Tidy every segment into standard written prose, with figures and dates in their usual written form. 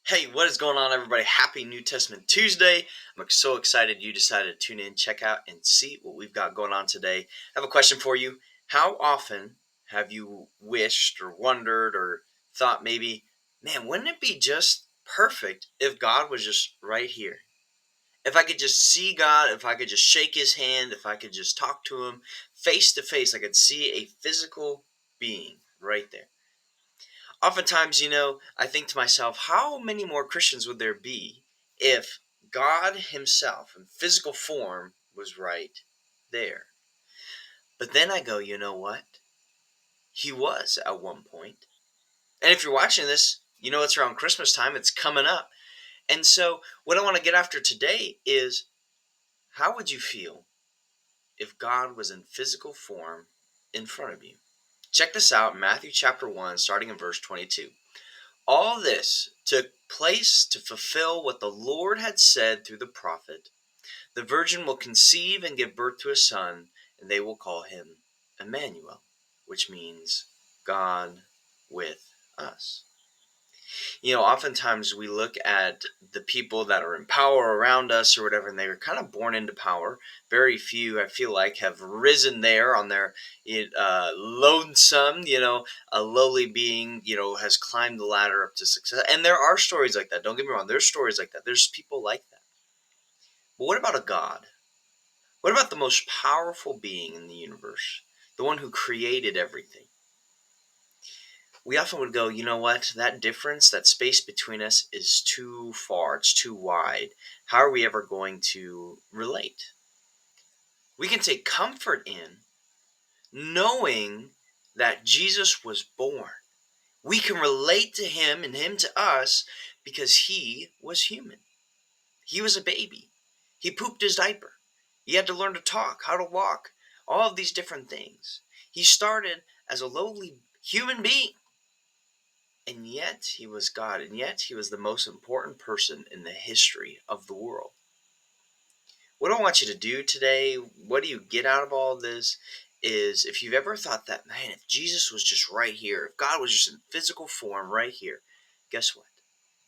Hey, what is going on, everybody? Happy New Testament Tuesday. I'm so excited you decided to tune in, check out, and see what we've got going on today. I have a question for you. How often have you wished or wondered or thought maybe, man, wouldn't it be just perfect if God was just right here? If I could just see God, if I could just shake his hand, if I could just talk to him face to face, I could see a physical being right there. Oftentimes, I think to myself, how many more Christians would there be if God Himself in physical form was right there? But then I go, you know what? He was at one point. And if you're watching this, you know it's around Christmas time, it's coming up. And so, what I want to get after today is how would you feel if God was in physical form in front of you? Check this out, Matthew chapter 1, starting in verse 22. All this took place to fulfill what the Lord had said through the prophet. The virgin will conceive and give birth to a son, and they will call him Emmanuel, which means God with us. Oftentimes we look at the people that are in power around us or whatever, and they were kind of born into power. Very few, I feel like, have risen there on their lonesome, a lowly being, has climbed the ladder up to success. And there are stories like that. Don't get me wrong. There's stories like that. There's people like that. But what about a God? What about the most powerful being in the universe? The one who created everything? We often would go, you know what, that difference, that space between us is too far, it's too wide. How are we ever going to relate? We can take comfort in knowing that Jesus was born. We can relate to him and him to us because he was human. He was a baby. He pooped his diaper. He had to learn to talk, how to walk, all of these different things. He started as a lowly human being. And yet he was God, and yet he was the most important person in the history of the world. What I want you to do today, what do you get out of all this, is if you've ever thought that, man, if Jesus was just right here, if God was just in physical form right here, guess what?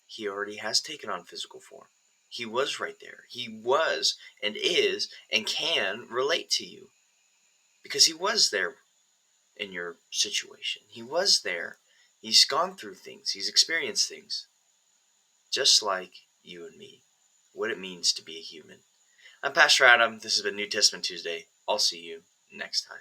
He already has taken on physical form. He was right there. He was and is and can relate to you because he was there in your situation. He was there. He's gone through things. He's experienced things. Just like you and me, what it means to be a human. I'm Pastor Adam. This has been New Testament Tuesday. I'll see you next time.